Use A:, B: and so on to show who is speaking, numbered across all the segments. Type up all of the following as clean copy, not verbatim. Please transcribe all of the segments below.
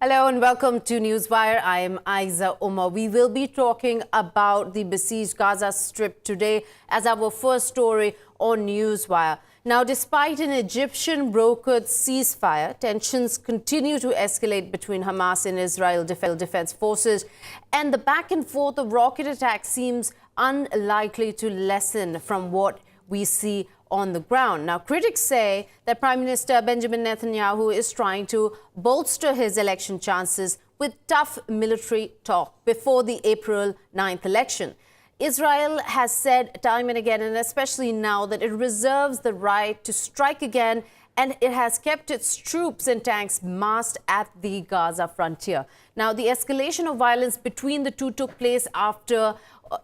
A: Hello and welcome to Newswire. I am Ayza Omar. We will be talking about the besieged Gaza Strip today as our first story on Newswire. Now, despite an Egyptian brokered ceasefire, tensions continue to escalate between Hamas and Israel Defense Forces, and the back and forth of rocket attacks seems unlikely to lessen from what we see on the ground. Now, critics say that Prime Minister Benjamin Netanyahu is trying to bolster his election chances with tough military talk before the April 9th election. Israel has said time and again, and especially now, that it reserves the right to strike again, and it has kept its troops and tanks massed at the Gaza frontier. Now, the escalation of violence between the two took place after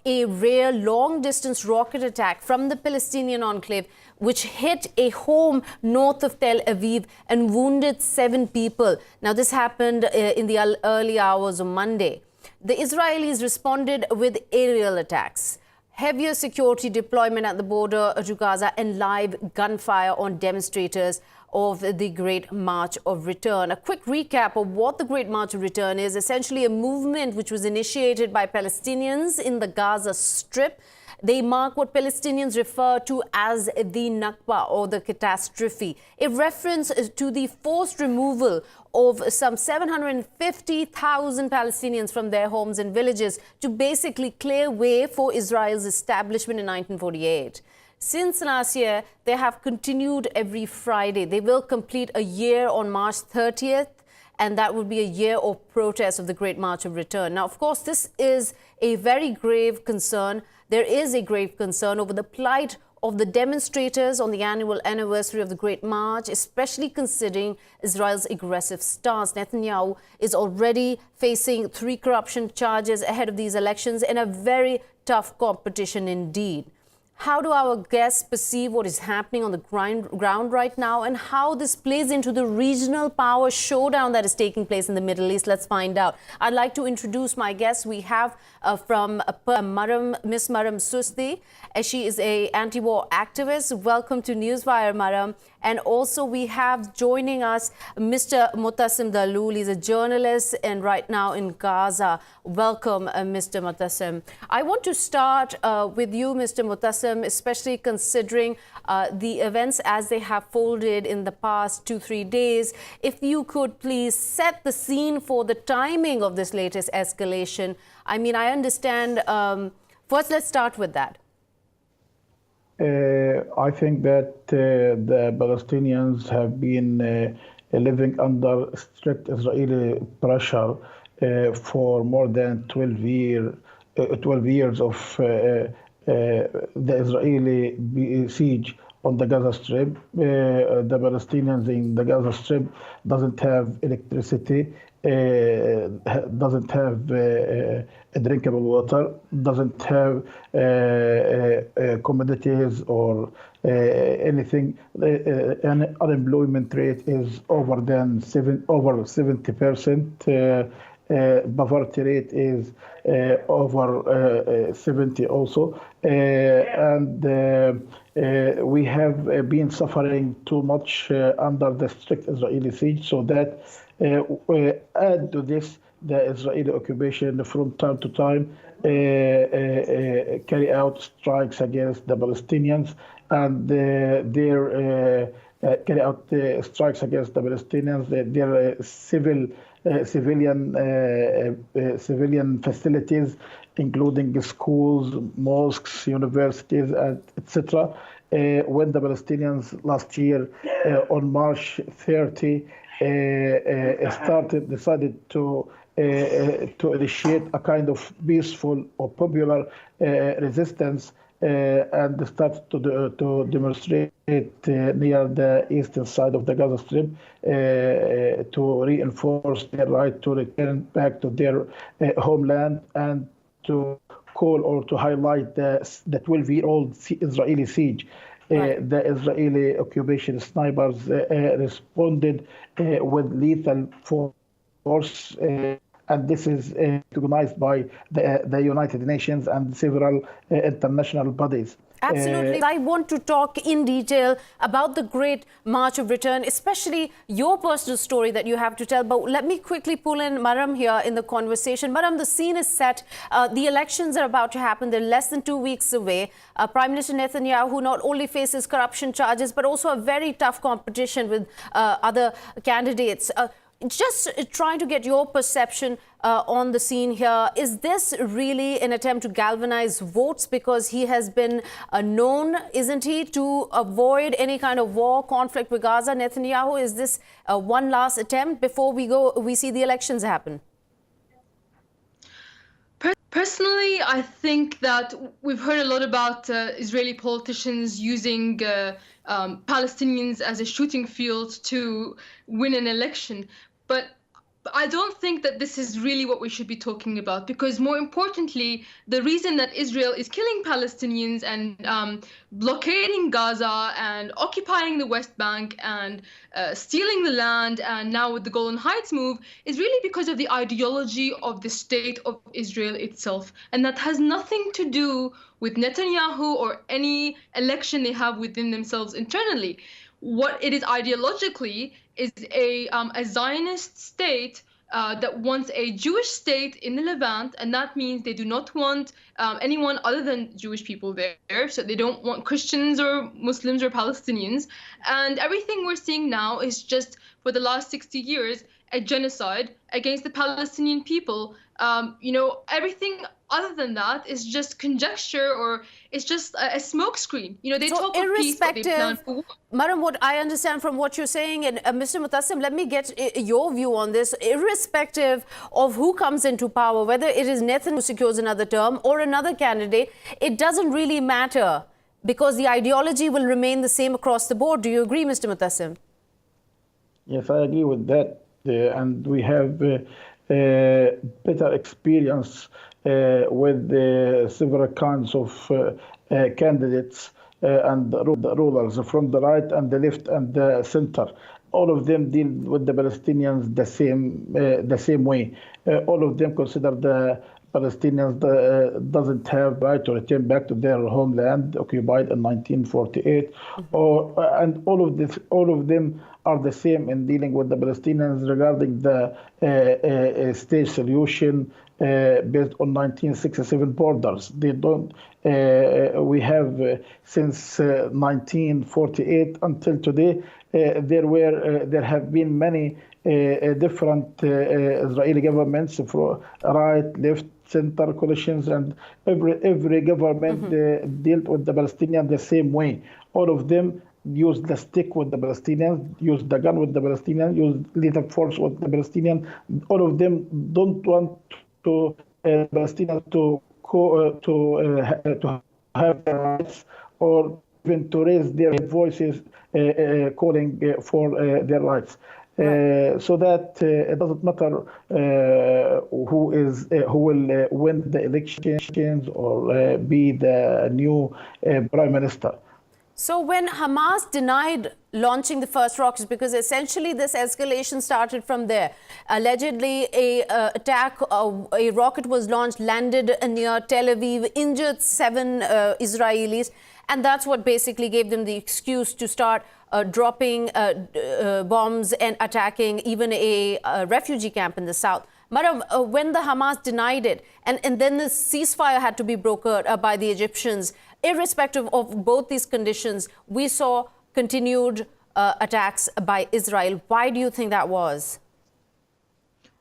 A: a rare long-distance rocket attack from the Palestinian enclave, which hit a home north of Tel Aviv and wounded 7 people. Now, this happened in the early hours of Monday. The Israelis responded with aerial attacks, heavier security deployment at the border to Gaza, and live gunfire on demonstrators of the Great March of Return. A quick recap of what the Great March of Return is: essentially a movement which was initiated by Palestinians in the Gaza Strip. They mark what Palestinians refer to as the Nakba, or the catastrophe, a reference to the forced removal of some 750,000 Palestinians from their homes and villages to basically clear way for Israel's establishment in 1948. Since last year, they have continued every Friday. They will complete a year on March 30th, and that would be a year of protest of the Great March of Return. Now, of course, this is a very grave concern. There is a grave concern over the plight of the demonstrators on the annual anniversary of the Great March, especially considering Israel's aggressive stance. Netanyahu is already facing 3 corruption charges ahead of these elections in a very tough competition indeed. How do our guests perceive what is happening on the ground right now, and how this plays into the regional power showdown that is taking place in the Middle East? Let's find out. I'd like to introduce my guests. We have from Miss Maram Susli. She is an anti-war activist. Welcome to Newswire, Maram. And also we have joining us Mr. Motasem Dalloul. He's a journalist and right now in Gaza. Welcome, Mr. Motasem. I want to start with you, Mr. Motasem, especially considering the events as they have folded in the past 2-3 days. If you could please set the scene for the timing of this latest escalation. I mean, I understand. First, let's start with that.
B: I think that the Palestinians have been living under strict Israeli pressure for more than 12 years of the Israeli siege on the Gaza Strip. The Palestinians in the Gaza Strip doesn't have electricity, doesn't have drinkable water, doesn't have commodities or anything. And unemployment rate is over 70%. Poverty rate is over 70 also, and we have been suffering too much under the strict Israeli siege. So that add to this, the Israeli occupation from time to time carry out strikes against the Palestinians, and carry out strikes against the Palestinians. Their civilian facilities, including schools, mosques, universities, etc. When the Palestinians last year, on March 30, decided to initiate a kind of peaceful or popular resistance, and start to demonstrate near the eastern side of the Gaza Strip to reinforce their right to return back to their homeland, and to call or to highlight the 12-year-old Israeli siege. The Israeli occupation snipers responded with lethal force, and this is recognized by the United Nations and several international bodies.
A: Absolutely. I want to talk in detail about the Great March of Return, especially your personal story that you have to tell. But let me quickly pull in Maram here in the conversation. Maram, the scene is set. The elections are about to happen. They're less than 2 weeks away. Prime Minister Netanyahu not only faces corruption charges, but also a very tough competition with other candidates. Just trying to get your perception on the scene here. Is this really an attempt to galvanize votes because he has been known, isn't he, to avoid any kind of war, conflict with Gaza? Netanyahu, is this one last attempt before we see the elections happen?
C: Personally, I think that we've heard a lot about Israeli politicians using Palestinians as a shooting field to win an election. But I don't think that this is really what we should be talking about, because more importantly, the reason that Israel is killing Palestinians and blockading Gaza and occupying the West Bank and stealing the land, and now with the Golan Heights move, is really because of the ideology of the state of Israel itself. And that has nothing to do with Netanyahu or any election they have within themselves internally. What it is ideologically is a Zionist state that wants a Jewish state in the Levant, and that means they do not want anyone other than Jewish people there. So they don't want Christians or Muslims or Palestinians. And everything we're seeing now is just, for the last 60 years, a genocide against the Palestinian people. Everything other than that is just conjecture, or it's just a smokescreen. They talk of peace, but they plan for war.
A: Maram, what I understand from what you're saying, and Mr. Motasem, let me get your view on this. Irrespective of who comes into power, whether it is Netanyahu who secures another term or another candidate, it doesn't really matter because the ideology will remain the same across the board. Do you agree, Mr. Motasem?
B: Yes, I agree with that. And we have better experience with several kinds of candidates and rulers from the right and the left and the center. All of them deal with the Palestinians the same way. All of them consider the Palestinians doesn't have right to return back to their homeland occupied in 1948, and all of them are the same in dealing with the Palestinians regarding the state solution based on 1967 borders. They don't. We have since 1948 until today. There have been many different Israeli governments, from right, left, center coalitions, and every government dealt with the Palestinians the same way. All of them use the stick with the Palestinians, use the gun with the Palestinians, use lethal force with the Palestinians. All of them don't want to Palestinians to have their rights, or even to raise their voices calling for their rights. So that it doesn't matter who will win the elections or be the new prime minister.
A: So when Hamas denied launching the first rockets, because essentially this escalation started from there. Allegedly, a rocket was launched, landed near Tel Aviv, injured 7 Israelis, and that's what basically gave them the excuse to start dropping bombs and attacking even a refugee camp in the south. Maram, when the Hamas denied it, and then the ceasefire had to be brokered by the Egyptians, irrespective of both these conditions, we saw continued attacks by Israel. Why do you think that was?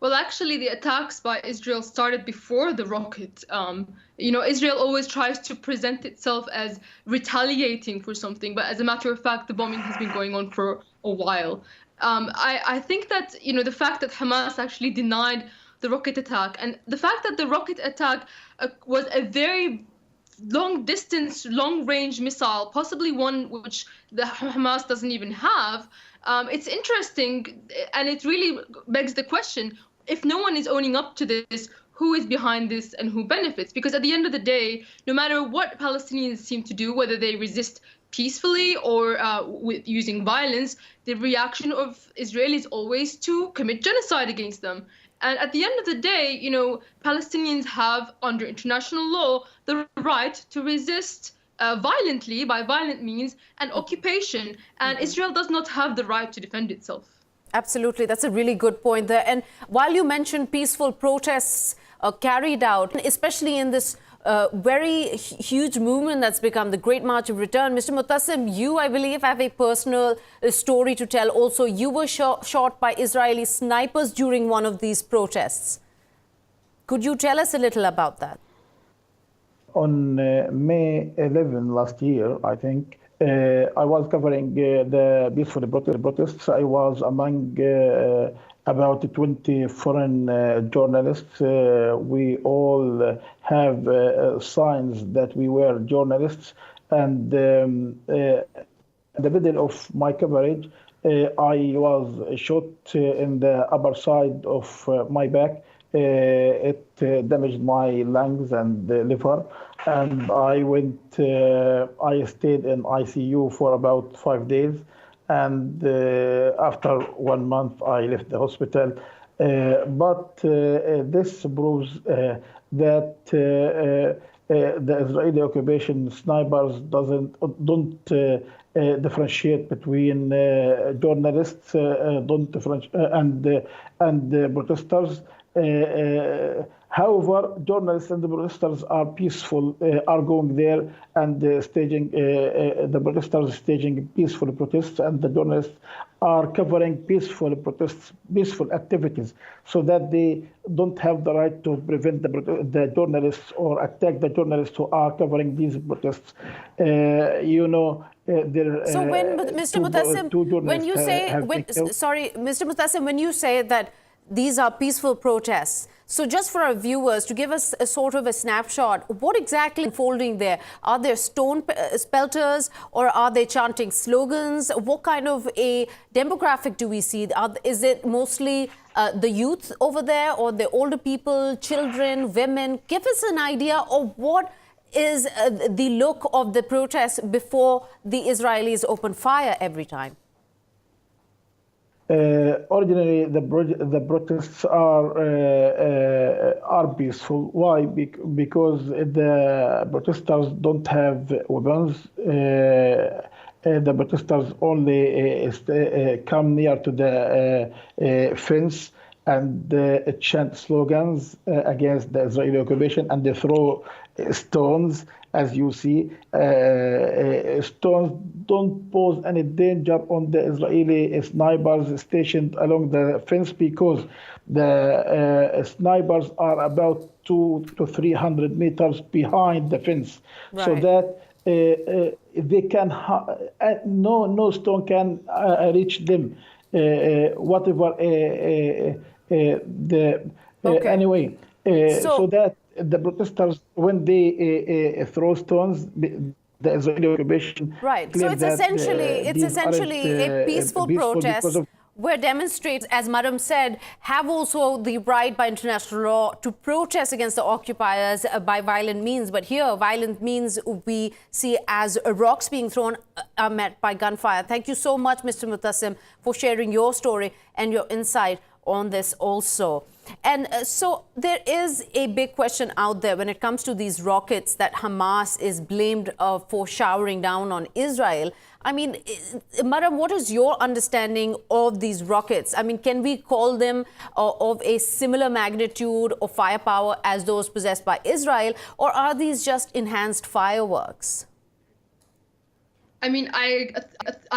C: Well, actually, the attacks by Israel started before the rocket. Israel always tries to present itself as retaliating for something, but as a matter of fact, the bombing has been going on for a while. I think that, the fact that Hamas actually denied the rocket attack, and the fact that the rocket attack was a very long-distance, long-range missile, possibly one which the Hamas doesn't even have, it's interesting, and it really begs the question, if no one is owning up to this, who is behind this and who benefits? Because at the end of the day, no matter what Palestinians seem to do, whether they resist peacefully or with using violence, the reaction of Israel is always to commit genocide against them. And at the end of the day, Palestinians have, under international law, the right to resist violently, by violent means, an occupation, and Israel does not have the right to defend itself.
A: Absolutely. That's a really good point there. And while you mentioned peaceful protests carried out, especially in this very huge movement that's become the Great March of Return, Mr. Motasem, you, I believe, have a personal story to tell. Also, you were shot by Israeli snipers during one of these protests. Could you tell us a little about that?
B: On May 11 last year, I think, I was covering the peaceful protests. I was among about 20 foreign journalists. We all have signs that we were journalists. And in the middle of my coverage, I was shot in the upper side of my back. It damaged my lungs and liver, and I stayed in ICU for about 5 days, and after 1 month I left the hospital. But this proves that the Israeli occupation snipers don't differentiate between journalists and protesters. However, journalists and the protesters are peaceful, are going there and staging, the protesters staging peaceful protests, and the journalists are covering peaceful protests, peaceful activities, so that they don't have the right to prevent the journalists or attack the journalists who are covering these protests.
A: So when, Mr. Motasem, when you say, Mr. Motasem, when you say that these are peaceful protests, so just for our viewers, to give us a sort of a snapshot, what exactly unfolding there? Are there stone pelters, or are they chanting slogans? What kind of a demographic do we see? Is it mostly the youth over there, or the older people, children, women? Give us an idea of what is the look of the protests before the Israelis open fire every time.
B: Ordinarily, the protests are peaceful. Why? Because the protesters don't have weapons. The protesters only come near to the fence and chant slogans against the Israeli occupation, and they throw stones. As you see, stones don't pose any danger on the Israeli snipers stationed along the fence, because the snipers are about 200 to 300 meters behind the fence, right, so that they can no stone can reach them. Anyway, so that the protesters, when they throw stones, the Israeli occupation.
A: Right. So it's essentially a peaceful protest where demonstrators, as Maram said, have also the right by international law to protest against the occupiers by violent means. But here, violent means we see as rocks being thrown are met by gunfire. Thank you so much, Mr. Motasem, for sharing your story and your insight on this also. And so there is a big question out there when it comes to these rockets that Hamas is blamed for showering down on Israel. I mean, Maram, what is your understanding of these rockets? I mean, can we call them of a similar magnitude or firepower as those possessed by Israel, or are these just enhanced fireworks?
C: I mean, I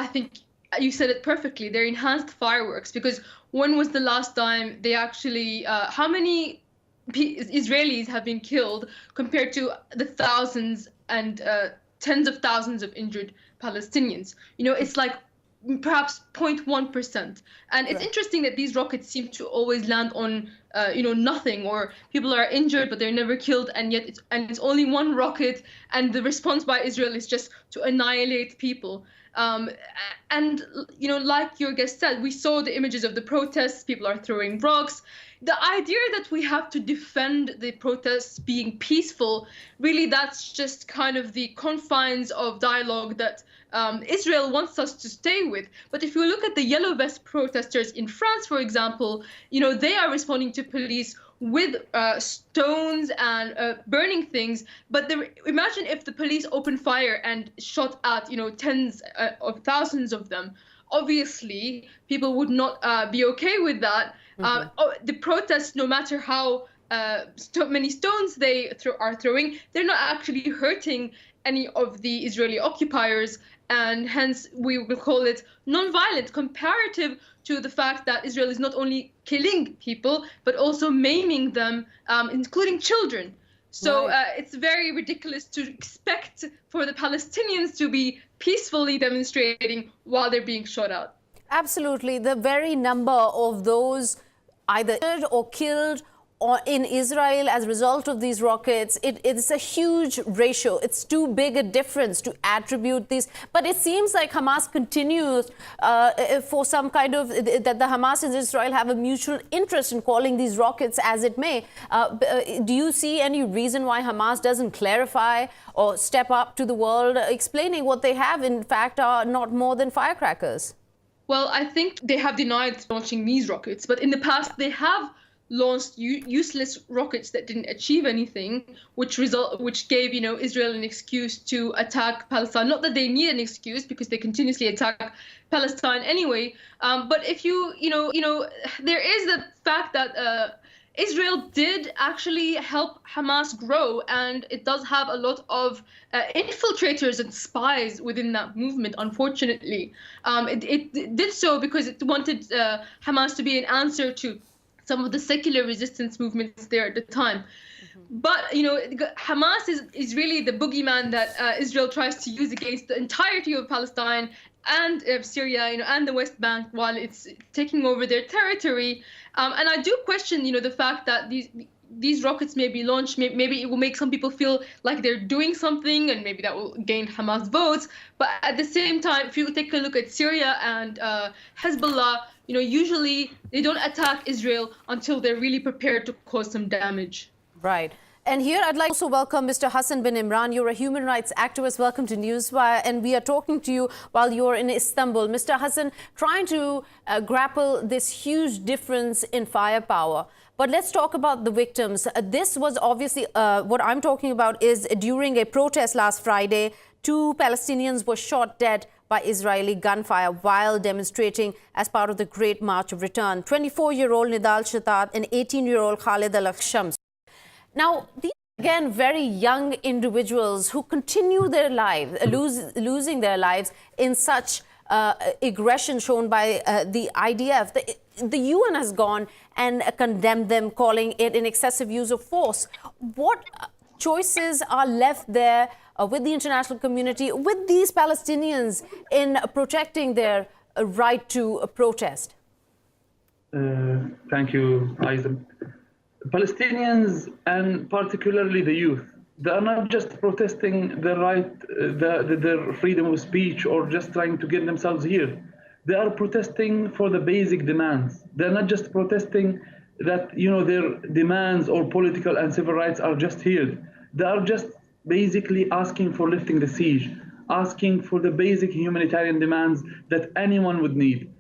C: think you said it perfectly. They're enhanced fireworks, because when was the last time they actually, how many Israelis have been killed compared to the thousands and tens of thousands of injured Palestinians? You know, it's like perhaps 0.1%. And it's interesting that these rockets seem to always land on, nothing, or people are injured, but they're never killed. And yet it's only one rocket. And the response by Israel is just to annihilate people. And, like your guest said, we saw the images of the protests. People are throwing rocks. The idea that we have to defend the protests being peaceful, really, that's just kind of the confines of dialogue that Israel wants us to stay with. But if you look at the yellow vest protesters in France, for example, they are responding to police with stones and burning things. But imagine if the police opened fire and shot at, tens of thousands of them. Obviously, people would not be okay with that. The protests, no matter how many stones they are throwing, they're not actually hurting any of the Israeli occupiers, and hence we will call it non-violent, comparative to the fact that Israel is not only killing people but also maiming them, including children. So it's very ridiculous to expect for the Palestinians to be peacefully demonstrating while they're being shot at.
A: Absolutely. The very number of those either injured or killed or in Israel as a result of these rockets, it's a huge ratio. It's too big a difference to attribute these. But it seems like Hamas continues for some kind of, that the Hamas and Israel have a mutual interest in calling these rockets as it may. Do you see any reason why Hamas doesn't clarify or step up to the world, explaining what they have, in fact, are not more than firecrackers?
C: Well, I think they have denied launching these rockets, but in the past they have launched useless rockets that didn't achieve anything, which gave Israel an excuse to attack Palestine. Not that they need an excuse, because they continuously attack Palestine anyway. But if there is the fact that Israel did actually help Hamas grow, and it does have a lot of infiltrators and spies within that movement, unfortunately. It did so because it wanted Hamas to be an answer to some of the secular resistance movements there at the time. But, Hamas is really the boogeyman that Israel tries to use against the entirety of Palestine and Syria, and the West Bank, while it's taking over their territory. And I do question, the fact that these rockets may be launched. Maybe it will make some people feel like they're doing something, and maybe that will gain Hamas votes. But at the same time, if you take a look at Syria and Hezbollah, usually they don't attack Israel until they're really prepared to cause some damage.
A: Right. And here I'd like to also welcome Mr. Hassan Ben Imran. You're a human rights activist. Welcome to Newswire. And we are talking to you while you're in Istanbul. Mr. Hassan, trying to grapple this huge difference in firepower. But let's talk about the victims. This was obviously what I'm talking about is during a protest last Friday, 2 Palestinians were shot dead by Israeli gunfire while demonstrating as part of the Great March of Return. 24-year-old Nidal Shatat and 18-year-old Khalid al-Shams. Now, these are, again, very young individuals who continue their lives, losing their lives in such aggression shown by the IDF. The UN has gone and condemned them, calling it an excessive use of force. What choices are left there with the international community, with these Palestinians in protecting their right to protest?
D: Thank you, Ayza. Palestinians, and particularly the youth, they are not just protesting their right, their freedom of speech, or just trying to get themselves here. They are protesting for the basic demands. They're not just protesting that their demands or political and civil rights are just here. They are just basically asking for lifting the siege, asking for the basic humanitarian demands that anyone would need.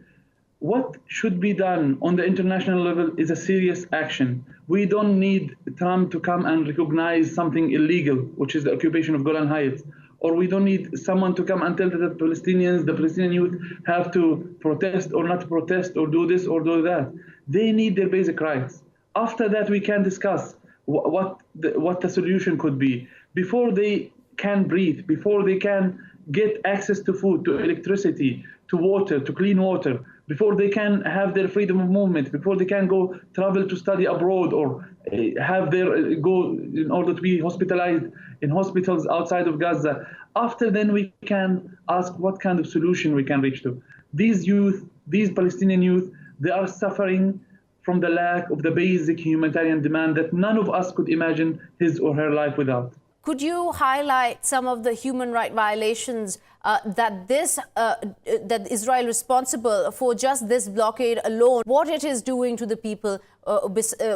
D: What should be done on the international level is a serious action. We don't need Trump to come and recognize something illegal, which is the occupation of Golan Heights. Or we don't need someone to come and tell the Palestinians, the Palestinian youth, have to protest or not protest or do this or do that. They need their basic rights. After that, we can discuss what the solution could be. Before they can breathe, before they can get access to food, to electricity, to water, to clean water, before they can have their freedom of movement, before they can go travel to study abroad or go in order to be hospitalized in hospitals outside of Gaza. After then, we can ask what kind of solution we can reach to. These youth, these Palestinian youth, they are suffering from the lack of the basic humanitarian demand that none of us could imagine his or her life without.
A: Could you highlight some of the human rights violations that Israel is responsible for just this blockade alone, what it is doing to the people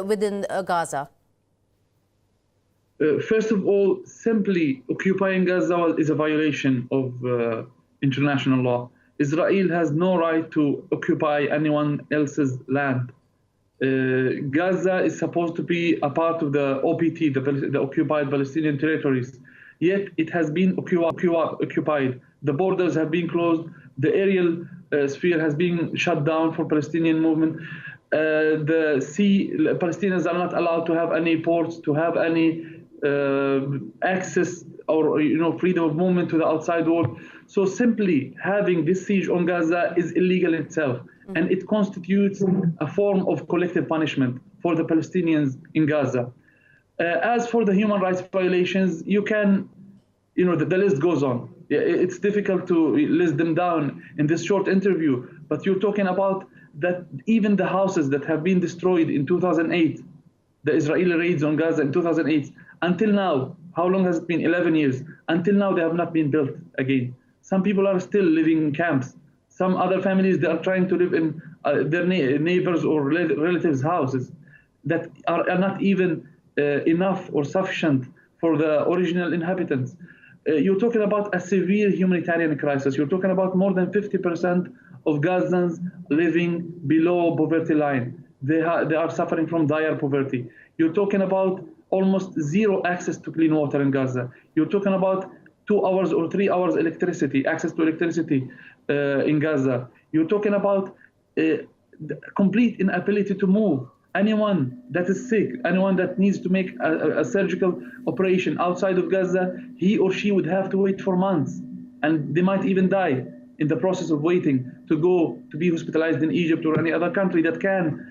A: within Gaza?
D: First of all, simply occupying Gaza is a violation of international law. Israel has no right to occupy anyone else's land. Gaza is supposed to be a part of the OPT, the occupied Palestinian territories. Yet it has been occupied. The borders have been closed. The aerial sphere has been shut down for Palestinian movement. The sea, Palestinians are not allowed to have any ports, to have any access or freedom of movement to the outside world. So simply having this siege on Gaza is illegal in itself, and it constitutes a form of collective punishment for the Palestinians in Gaza. As for the human rights violations, you can, the list goes on. It's difficult to list them down in this short interview, but you're talking about that even the houses that have been destroyed in 2008, the Israeli raids on Gaza in 2008, until now, how long has it been? 11 years. Until now, they have not been built again. Some people are still living in camps. Some other families, they are trying to live in their neighbors or relatives' houses that are not even enough or sufficient for the original inhabitants. You're talking about a severe humanitarian crisis. You're talking about more than 50% of Gazans living below poverty line. They are suffering from dire poverty. You're talking about almost zero access to clean water in Gaza. You're talking about 2 hours or 3 hours access to electricity in Gaza. You're talking about complete inability to move. Anyone that is sick, anyone that needs to make a surgical operation outside of Gaza, he or she would have to wait for months. And they might even die in the process of waiting to go to be hospitalized in Egypt or any other country that can,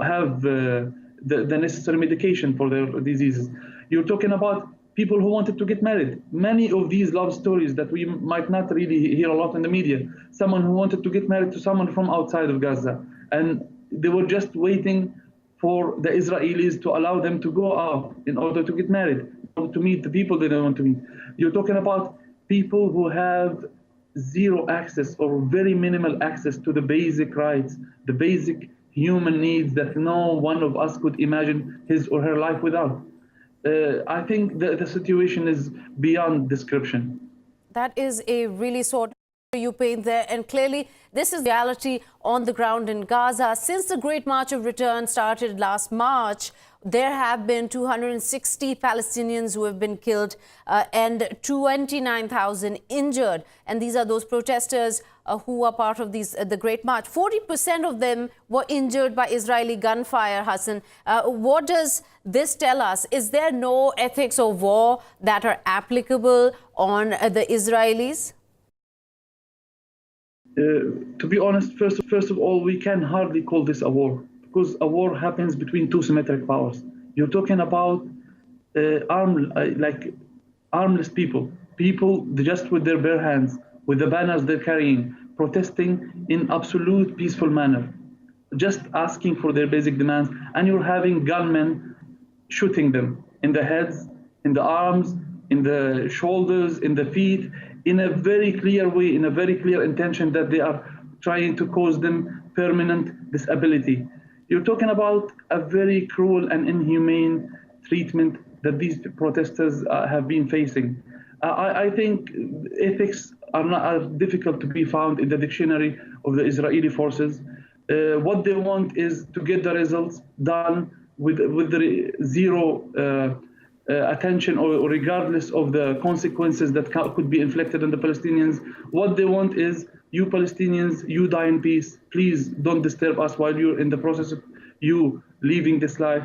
D: have the necessary medication for their diseases. You're talking about people who wanted to get married. Many of these love stories that we might not really hear a lot in the media. Someone who wanted to get married to someone from outside of Gaza, and they were just waiting for the Israelis to allow them to go out in order to get married, to meet the people they don't want to meet. You're talking about people who have zero access or very minimal access to the basic rights, the basic human needs that no one of us could imagine his or her life without. I think the situation is beyond description.
A: That is a really sort you paint there, and clearly this is reality on the ground in Gaza. Since the Great March of Return started last March, there have been 260 Palestinians who have been killed and 29,000 injured. And these are those protesters who are part of the Great March. 40% of them were injured by Israeli gunfire, Hassan. What does this tell us? Is there no ethics of war that are applicable on the Israelis?
D: To be honest, first of all, we can hardly call this a war, because a war happens between two symmetric powers. You're talking about armless people just with their bare hands, with the banners they're carrying, protesting in absolute peaceful manner, just asking for their basic demands, and you're having gunmen shooting them in the heads, in the arms, in the shoulders, in the feet, in a very clear way, in a very clear intention that they are trying to cause them permanent disability. You're talking about a very cruel and inhumane treatment that these protesters have been facing. I think ethics are difficult to be found in the dictionary of the Israeli forces. What they want is to get the results done with the zero attention or regardless of the consequences that could be inflicted on the Palestinians. What they want is, you Palestinians, you die in peace. Please don't disturb us while you're in the process of you leaving this life.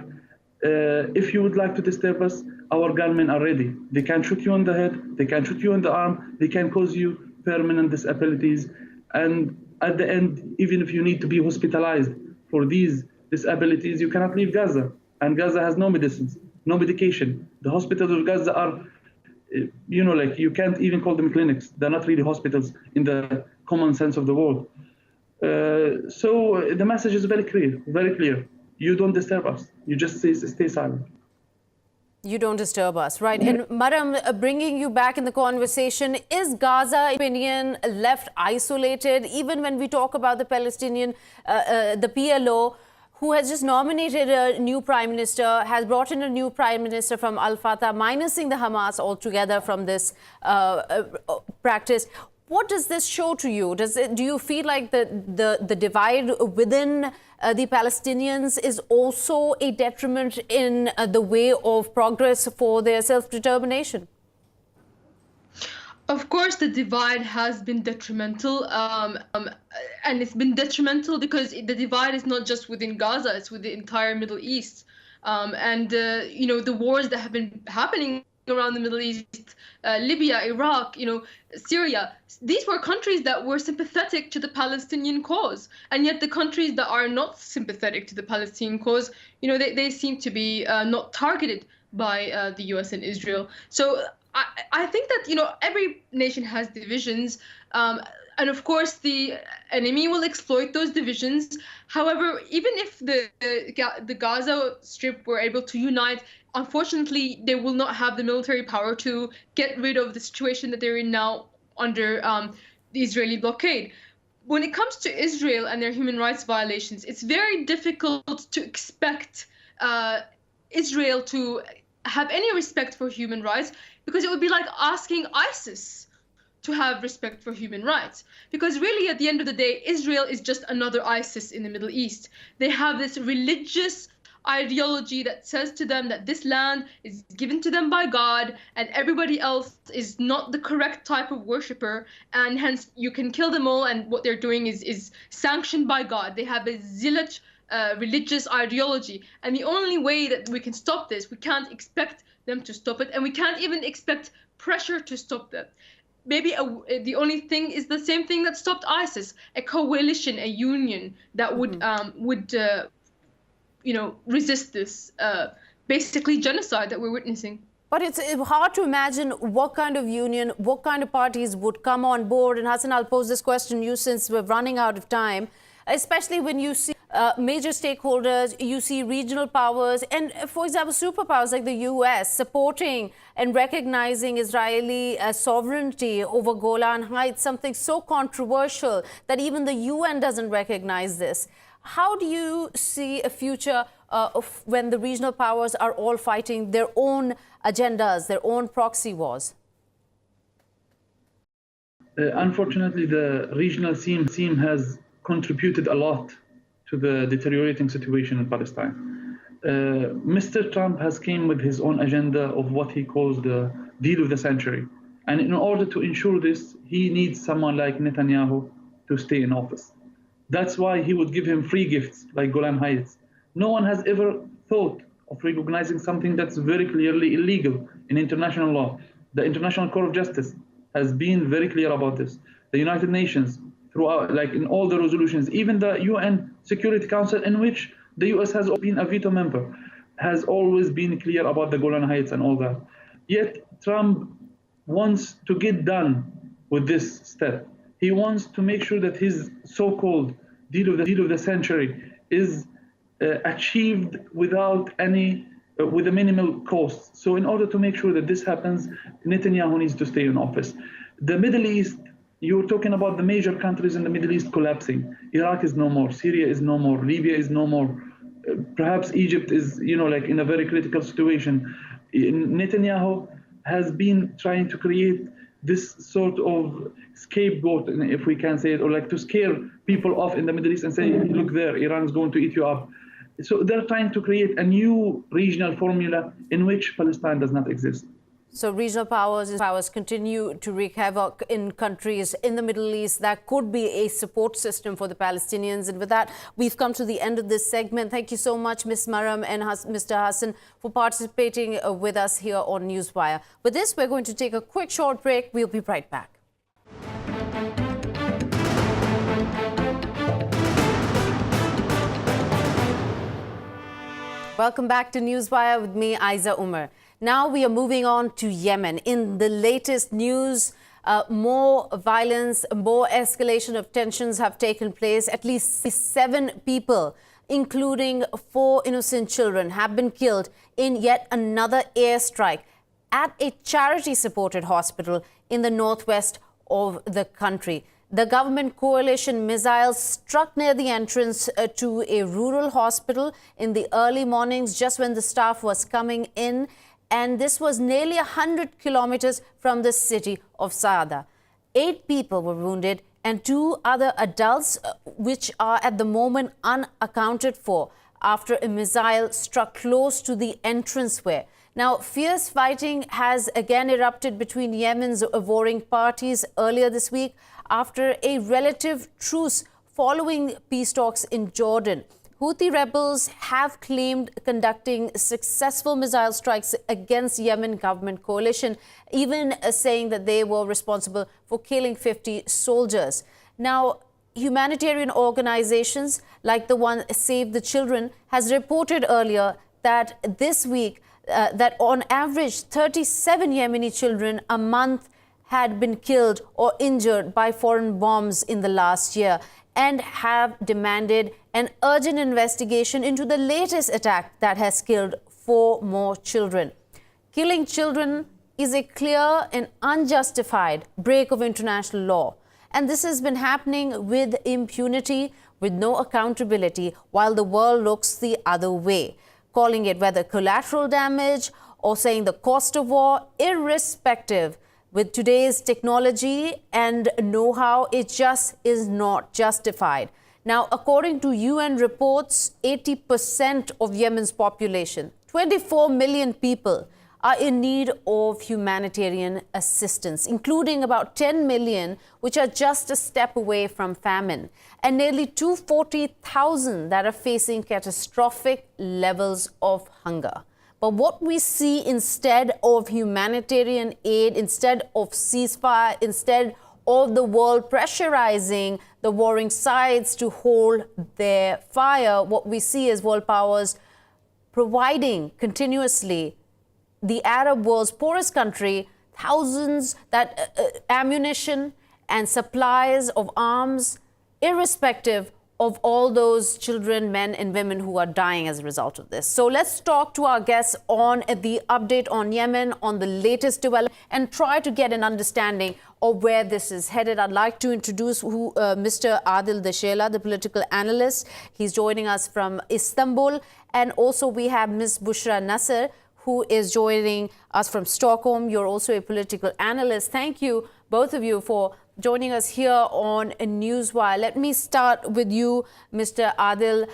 D: If you would like to disturb us, our gunmen are ready. They can shoot you on the head, they can shoot you on the arm, they can cause you permanent disabilities. And at the end, even if you need to be hospitalized for these disabilities, you cannot leave Gaza. And Gaza has no medicines, no medication. The hospitals of Gaza are, you can't even call them clinics. They're not really hospitals in the common sense of the word. So the message is very clear, very clear. You don't disturb us. You just stay silent.
A: You don't disturb us, right? And Maram, bringing you back in the conversation, is Gaza, in your opinion, left isolated? Even when we talk about the Palestinian, the PLO, who has just nominated a new prime minister, has brought in a new prime minister from Al-Fatah, minusing the Hamas altogether from this practice. What does this show to you? Do you feel like the divide within the Palestinians is also a detriment in the way of progress for their self-determination?
C: Of course, the divide has been detrimental, and it's been detrimental because the divide is not just within Gaza; it's with the entire Middle East. The wars that have been happening around the Middle East, Libya, Iraq, Syria. These were countries that were sympathetic to the Palestinian cause, and yet the countries that are not sympathetic to the Palestinian cause, they seem to be not targeted by the U.S. and Israel. So I think that every nation has divisions, and of course the enemy will exploit those divisions. However, even if the Gaza Strip were able to unite, unfortunately they will not have the military power to get rid of the situation that they're in now under the Israeli blockade. When it comes to Israel and their human rights violations, it's very difficult to expect Israel to have any respect for human rights, because it would be like asking ISIS to have respect for human rights. Because really, at the end of the day, Israel is just another ISIS in the Middle East. They have this religious ideology that says to them that this land is given to them by God and everybody else is not the correct type of worshiper, and hence you can kill them all, and what they're doing is sanctioned by God. They have a zealot religious ideology, and the only way that we can stop this, we can't expect them to stop it, and we can't even expect pressure to stop them. Maybe the only thing is the same thing that stopped ISIS: a coalition, a union that would resist this basically genocide that we're witnessing.
A: But it's hard to imagine what kind of union, what kind of parties would come on board. And Hassan, I'll pose this question to you since we're running out of time, especially when you see major stakeholders, you see regional powers, and, for example, superpowers like the US supporting and recognizing Israeli sovereignty over Golan Heights, something so controversial that even the UN doesn't recognize this. How do you see a future of when the regional powers are all fighting their own agendas, their own proxy wars?
D: Unfortunately, the regional scene has contributed a lot to the deteriorating situation in Palestine. Mr. Trump has came with his own agenda of what he calls the deal of the century. And in order to ensure this, he needs someone like Netanyahu to stay in office. That's why he would give him free gifts like Golan Heights. No one has ever thought of recognizing something that's very clearly illegal in international law. The International Court of Justice has been very clear about this. The United Nations, throughout, like in all the resolutions, even the UN Security Council, in which the US has been a veto member, has always been clear about the Golan Heights and all that. Yet Trump wants to get done with this step. He wants to make sure that his so-called deal of the century is achieved without any, with a minimal cost. So in order to make sure that this happens, Netanyahu needs to stay in office. The Middle East, you're talking about the major countries in the Middle East collapsing. Iraq is no more, Syria is no more, Libya is no more. Perhaps Egypt is, like in a very critical situation. Netanyahu has been trying to create this sort of scapegoat, if we can say it, or like to scare people off in the Middle East and say, look there, Iran's going to eat you up. So they're trying to create a new regional formula in which Palestine does not exist.
A: So regional powers continue to wreak havoc in countries in the Middle East. That could be a support system for the Palestinians. And with that, we've come to the end of this segment. Thank you so much, Ms. Maram and Mr. Hassan, for participating with us here on Newswire. With this, we're going to take a quick short break. We'll be right back. Welcome back to Newswire with me, Ayza Omar. Now we are moving on to Yemen. In the latest news, more violence, more escalation of tensions have taken place. At least 7 people, including 4 innocent children, have been killed in yet another airstrike at a charity-supported hospital in the northwest of the country. The government coalition missiles struck near the entrance to a rural hospital in the early mornings, just when the staff was coming in. And this was nearly 100 kilometers from the city of Saada. 8 people were wounded and 2 other adults, which are at the moment unaccounted for after a missile struck close to the entranceway. Now, fierce fighting has again erupted between Yemen's warring parties earlier this week after a relative truce following peace talks in Jordan. Houthi rebels have claimed conducting successful missile strikes against Yemen government coalition, even saying that they were responsible for killing 50 soldiers. Now, humanitarian organizations like the one Save the Children has reported earlier that this week that on average 37 Yemeni children a month had been killed or injured by foreign bombs in the last year, and have demanded an urgent investigation into the latest attack that has killed 4 more children. Killing children is a clear and unjustified break of international law. And this has been happening with impunity, with no accountability, while the world looks the other way, calling it whether collateral damage or saying the cost of war, irrespective. With today's technology and know-how, it just is not justified. Now, according to UN reports, 80% of Yemen's population, 24 million people, are in need of humanitarian assistance, including about 10 million, which are just a step away from famine, and nearly 240,000 that are facing catastrophic levels of hunger. But what we see instead of humanitarian aid, instead of ceasefire, instead of the world pressurizing the warring sides to hold their fire, what we see is world powers providing continuously the Arab world's poorest country thousands ammunition and supplies of arms, irrespective of all those children, men and women who are dying as a result of this. So let's talk to our guests on the update on Yemen, on the latest development, and try to get an understanding of where this is headed. I'd like to introduce Mr. Adel Dashela, the political analyst. He's joining us from Istanbul. And also we have Ms. Bushra Nasr, who is joining us from Stockholm. You're also a political analyst. Thank you, both of you, for joining us here on Newswire. Let me start with you, Mr. Adel.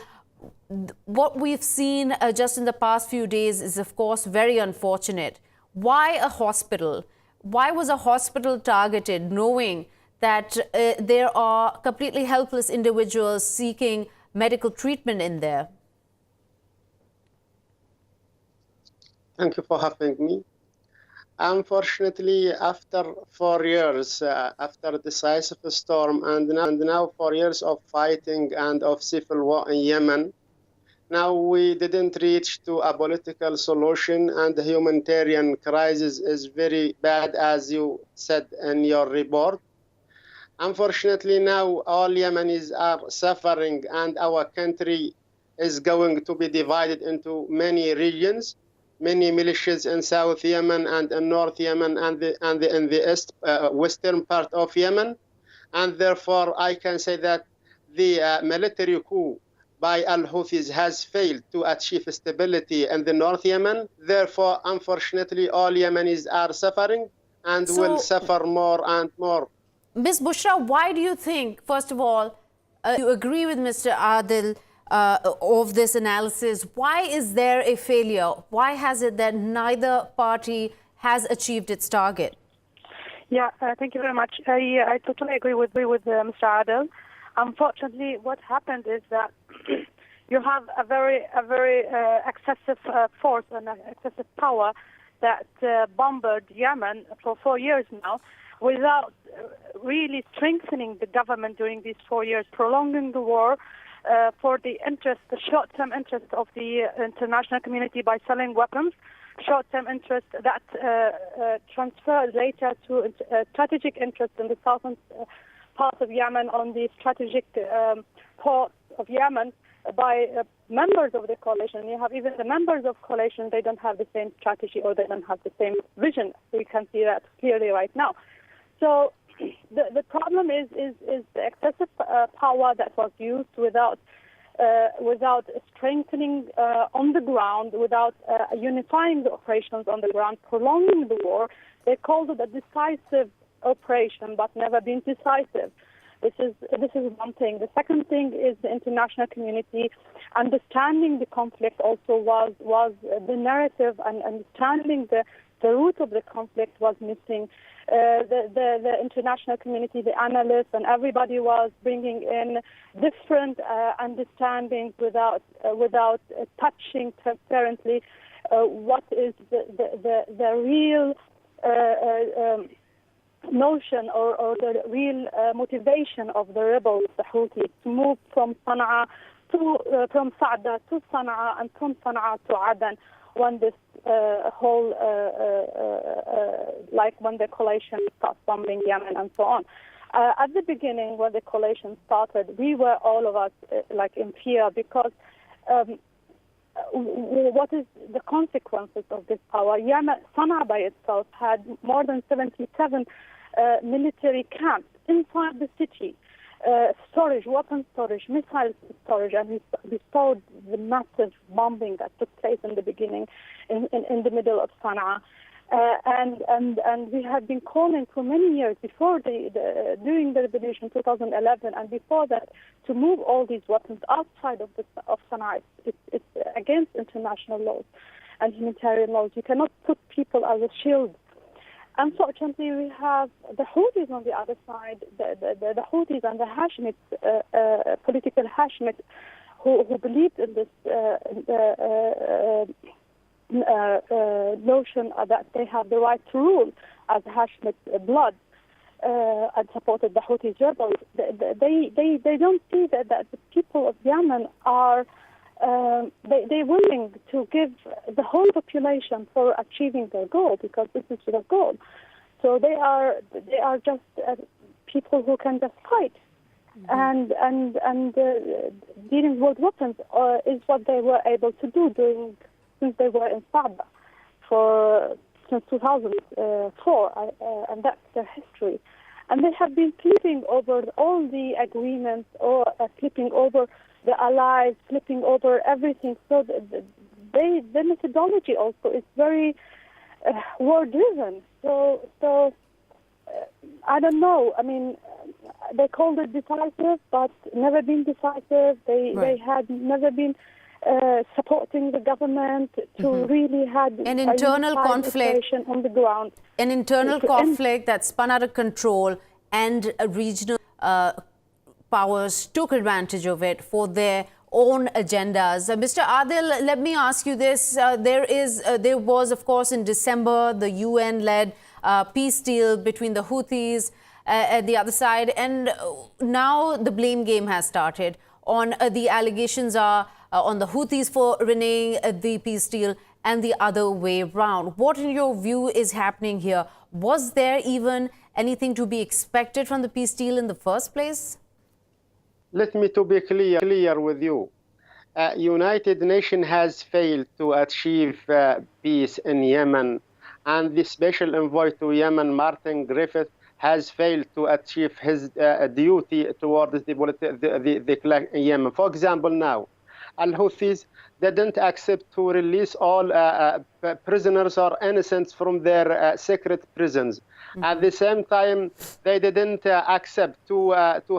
A: What we've seen just in the past few days is, of course, very unfortunate. Why a hospital? Why was a hospital targeted, knowing that there are completely helpless individuals seeking medical treatment in there?
E: Thank you for having me. Unfortunately, after 4 years, after a decisive storm, and now 4 years of fighting and of civil war in Yemen, now we didn't reach to a political solution, and the humanitarian crisis is very bad, as you said in your report. Unfortunately, now all Yemenis are suffering, and our country is going to be divided into many regions. Many militias in South Yemen and in North Yemen and in the western part of Yemen. And therefore, I can say that the military coup by al-Houthis has failed to achieve stability in the North Yemen. Therefore, unfortunately, all Yemenis are suffering and will suffer more and more.
A: Ms. Bushra, why do you think, first of all, you agree with Mr. Adel of this analysis? Why is there a failure? Why has it that neither party has achieved its target?
F: Yeah, thank you very much. I totally agree with Mr. Adel. Unfortunately, what happened is that you have a very excessive force and excessive power that bombarded Yemen for 4 years now, without really strengthening the government during these 4 years, prolonging the war for the short-term interest of the international community by selling weapons, short-term interest that transfers later to strategic interest in the southern part of Yemen, on the strategic ports of Yemen by members of the coalition. You have even the members of coalition, they don't have the same strategy, or they don't have the same vision. We can see that clearly right now. So the problem is the excessive power that was used without strengthening on the ground, without unifying the operations on the ground, prolonging the war. They called it a decisive operation, but never been decisive. This is one thing. The second thing is the international community understanding the conflict also was the narrative, and understanding the root of the conflict was missing. The international community, the analysts, and everybody was bringing in different understandings without touching transparently what is the real notion or the real motivation of the rebels, the Houthis, to move from Sana'a from Sa'da to Sana'a, and from Sana'a to Aden, when this whole like when the coalition started bombing Yemen and so on. At the beginning, when the coalition started, we were all of us like in fear, because what is the consequences of this power? Yemen, Sana'a by itself had more than 77 military camps inside the city, storage, weapon storage, missile storage, and we saw the massive bombing that took place in the beginning in the middle of Sana'a. And we had been calling for many years before during the revolution 2011 and before that to move all these weapons outside of Sana'a. It's against international laws and humanitarian laws. You cannot put people as a shield. Unfortunately, we have the Houthis on the other side, the Houthis and the Hashemites, political Hashemites, who believed in this notion that they have the right to rule as Hashemite blood, and supported the Houthi rebels. They don't see that the people of Yemen are they're willing to give the whole population for achieving their goal, because this is their goal. So they are just people who can just fight, and dealing with weapons is what they were able to do since they were in Sa'da since 2004, and that's their history. And they have been flipping over all the agreements, or flipping over the allies, flipping over everything. So the methodology also is very war-driven. So I don't know. I mean, they called it decisive, but never been decisive. They had never been supporting the government to really had
A: an internal conflict
F: on the ground.
A: An internal conflict that spun out of control, and regional powers took advantage of it for their own agendas. Mr. Adel, let me ask you this. There was, of course, in December, the UN-led peace deal between the Houthis at the other side, and now the blame game has started. The allegations are on the Houthis for reneging the peace deal and the other way round. What, in your view, is happening here? Was there even anything to be expected from the peace deal in the first place?
E: Let me to be clear with you. United Nations has failed to achieve peace in Yemen, and the special envoy to Yemen, Martin Griffith, has failed to achieve his duty towards the Yemen. For example, now, Al-Houthis didn't accept to release all prisoners or innocents from their secret prisons. At the same time, they didn't accept to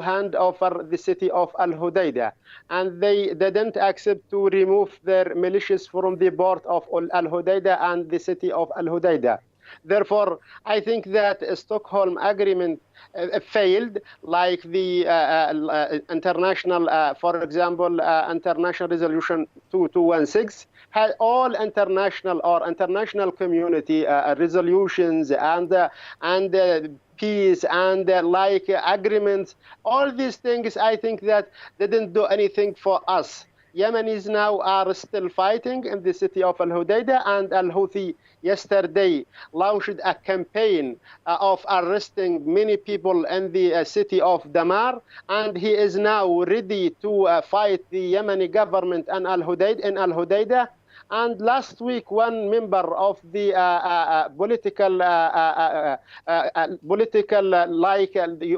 E: hand over the city of Al-Hudaydah, and they didn't accept to remove their militias from the port of Al-Hudaydah and the city of Al-Hudaydah. Therefore, I think that Stockholm Agreement failed, like the international, for example, International Resolution 2216, had all international community resolutions and peace and like agreements. All these things, I think that didn't do anything for us. Yemenis now are still fighting in the city of Al-Hudaydah, and Al-Houthi yesterday launched a campaign of arresting many people in the city of Damar, and he is now ready to fight the Yemeni government in Al-Hudaydah. And last week, one member of the political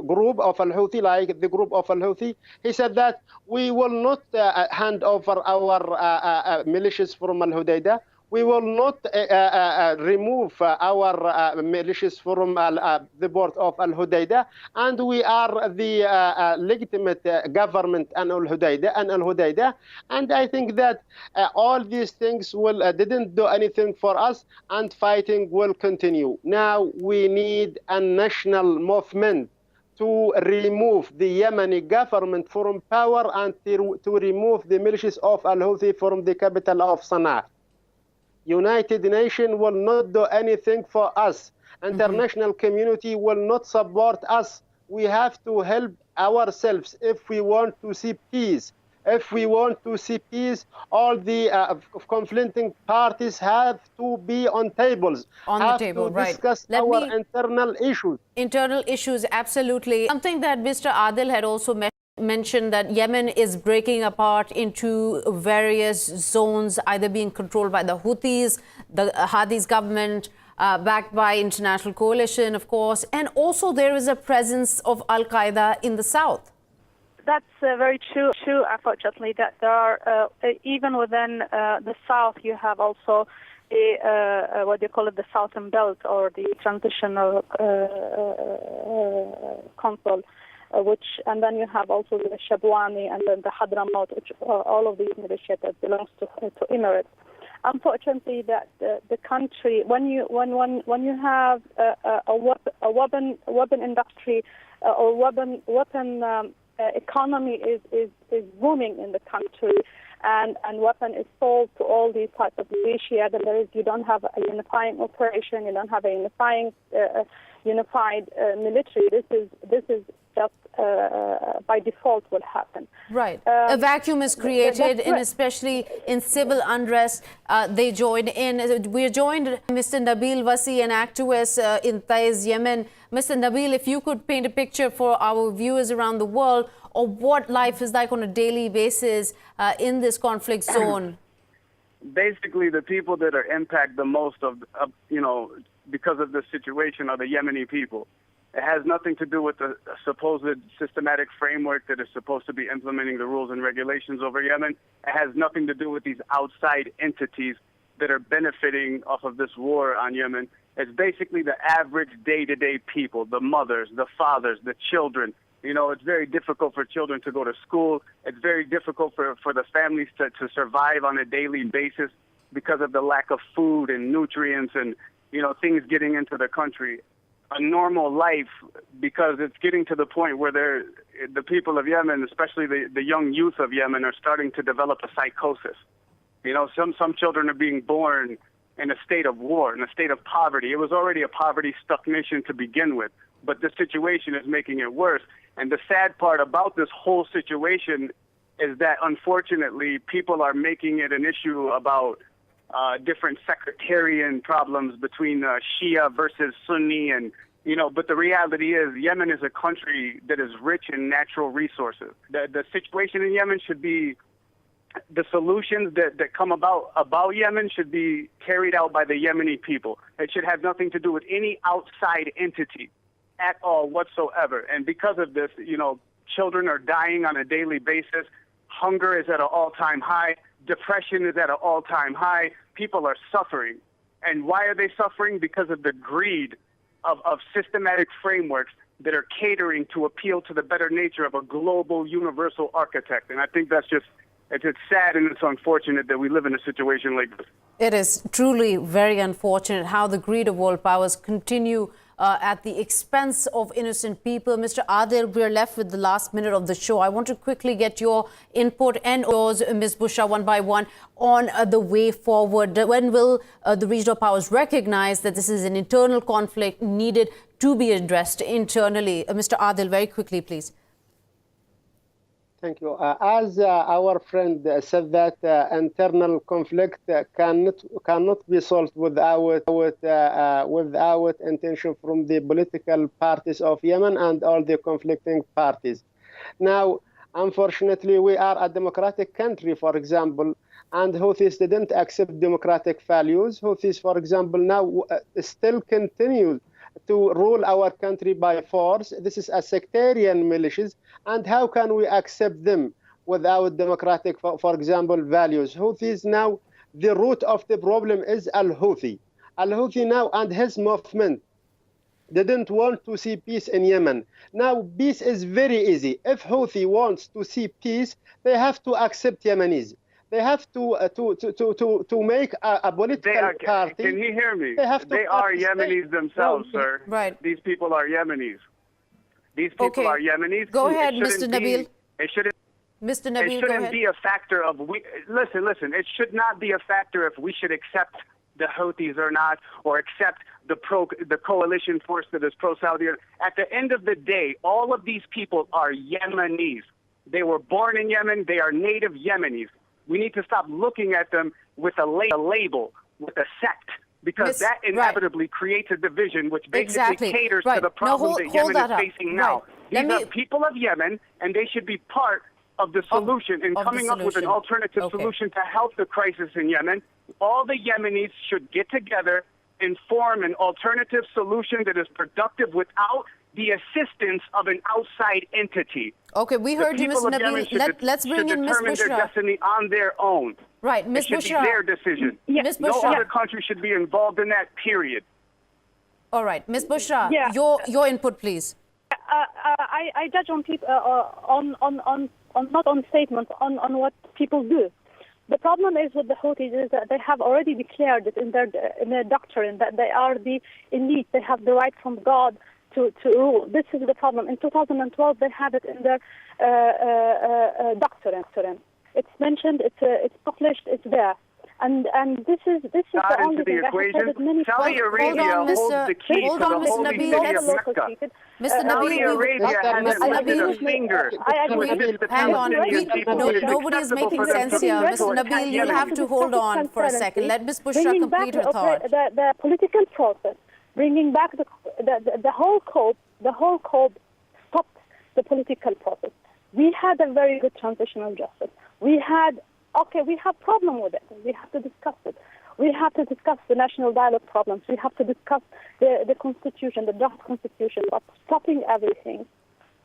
E: group of Al-Houthi, like the group of Al-Houthi, he said that we will not hand over our militias from Al-Hudaydah. we will not remove our militias from the port of Al Hudaydah, and we are the legitimate government in Al Hudaydah. And I think that all these things didn't do anything for us, and fighting will continue. Now we need a national movement to remove the Yemeni government from power and to remove the militias of Al-Houthi from the capital of Sana'a. United Nations will not do anything for us. International community will not support us. We have to help ourselves if we want to see peace. If we want to see peace, all the conflicting parties have to be on tables.
A: On the table, right.
E: Discuss our internal issues.
A: Internal issues, absolutely. Something that Mr. Adel had also mentioned, that Yemen is breaking apart into various zones, either being controlled by the Houthis, the Hadi's government, backed by international coalition, of course, and also there is a presence of Al-Qaeda in the south.
F: That's very true. Unfortunately, that there are even within the south, you have also what they call it, the Southern Belt, or the transitional council, and then you have also the Shabwani and then the Hadramaut, which all of these militias that belongs to Emirates. Unfortunately, that the country, when you have a weapon industry or weapon economy is booming in the country, and weapon is sold to all these types of militia, then you don't have a unifying operation, you don't have a unified military. This is just by default will happen.
A: Right. A vacuum is created, and especially in civil unrest, they join in. We're joined Mr. Nabil Wasi, an activist in Taiz, Yemen. Mr. Nabil, if you could paint a picture for our viewers around the world of what life is like on a daily basis in this conflict zone.
G: Basically, the people that are impacted the most because of this situation are the Yemeni people. It has nothing to do with the supposed systematic framework that is supposed to be implementing the rules and regulations over Yemen. It has nothing to do with these outside entities that are benefiting off of this war on Yemen. It's basically the average day-to-day people, the mothers, the fathers, the children. It's very difficult for children to go to school. It's very difficult for the families to survive on a daily basis because of the lack of food and nutrients and, things getting into the country. A normal life, because it's getting to the point where the people of Yemen, especially the young youth of Yemen, are starting to develop a psychosis. Some children are being born in a state of war, in a state of poverty. It was already a poverty-struck nation to begin with, but the situation is making it worse. And the sad part about this whole situation is that, unfortunately, people are making it an issue about different sectarian problems between Shia versus Sunni, and but the reality is Yemen is a country that is rich in natural resources. The situation in Yemen should be, the solutions that come about Yemen should be carried out by the Yemeni people. It should have nothing to do with any outside entity at all whatsoever. And because of this, children are dying on a daily basis. Hunger is at an all-time high. Depression is at an all-time high. People are suffering. And why are they suffering? Because of the greed of systematic frameworks that are catering to appeal to the better nature of a global universal architect. And I think that's just, it's sad and it's unfortunate that we live in a situation like this.
A: It is truly very unfortunate how the greed of world powers continue at the expense of innocent people. Mr. Adel, we're left with the last minute of the show. I want to quickly get your input and yours, Ms. Bushra, one by one, on the way forward. When will the regional powers recognize that this is an internal conflict needed to be addressed internally? Mr. Adel, very quickly, please.
E: Thank you. As our friend said, that internal conflict cannot be solved without intention from the political parties of Yemen and all the conflicting parties. Now, unfortunately, we are a democratic country, for example, and Houthis didn't accept democratic values. Houthis, for example, now still continue to rule our country by force. This is a sectarian militias, and how can we accept them without democratic, for example, values? Houthis now The root of the problem is Al-Houthi. Al-Houthi now and his movement didn't want to see peace in Yemen. Now peace is very easy. If Houthi wants to see peace, they have to accept Yemenis. They have to make a political party.
G: Can you hear me?
E: They
G: are Yemenis themselves, sir.
A: Right.
G: These people are Yemenis. These people are Yemenis.
A: Go ahead, Mr. Nabil.
G: It shouldn't.
A: Mr. Nabil,
G: it shouldn't be a factor of listen. It should not be a factor if we should accept the Houthis or not, or accept the coalition force that is pro-Saudi. At the end of the day, all of these people are Yemenis. They were born in Yemen. They are native Yemenis. We need to stop looking at them with a label, with a sect, because that inevitably creates a division which basically caters to the problem that Yemen is facing now. These are people of Yemen, and they should be part of the solution and coming up with an alternative solution to help the crisis in Yemen. All the Yemenis should get together and form an alternative solution that is productive without the assistance of an outside entity.
A: Okay, we heard you, Mr. Nabil. Let's bring in Ms. Bushra.
G: Determine their destiny on their own.
A: Right, Ms. Bushra.
G: It should be their decision.
A: Ms. Bushra.
G: No other country should be involved in that, period.
A: All right, Ms. Bushra, your input, please.
F: I judge on people not on statements, on what people do. The problem is with the Houthis is that they have already declared it in their doctrine that they are the elite. They have the right from God to rule. This is the problem. In 2012, they have it in their doctrine. It's mentioned. It's published. It's there. And this is the only thing.
G: Saudi Arabia holds the key to the holy city of Mecca.
A: Mr.
G: Saudi Arabia hasn't lifted a finger.
A: Hang on. Nobody is making sense here. Mr. Nabil, you'll have to hold on for a second. Let Ms. Bushra complete her thought.
F: The political process, bringing back the whole code stopped the political process. We had a very good transitional justice. We have problem with it. We have to discuss it. We have to discuss the national dialogue problems. We have to discuss the constitution, the draft constitution, but stopping everything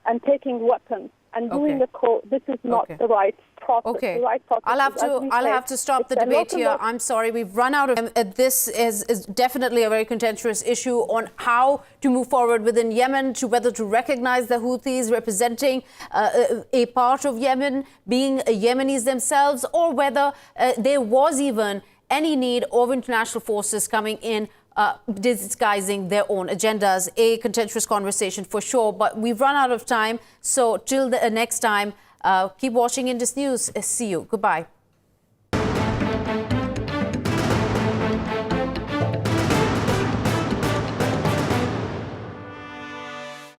F: and taking weapons and doing the code. This is not the right process.
A: Okay.
F: The right process
A: I'll have to stop the debate here. I'm sorry, we've run out of time. This is definitely a very contentious issue on how to move forward within Yemen, to whether to recognize the Houthis representing a part of Yemen, being Yemenis themselves, or whether there was even any need of international forces coming in disguising their own agendas. A contentious conversation for sure, but we've run out of time. So till the next time, keep watching Indus News. See you. Goodbye.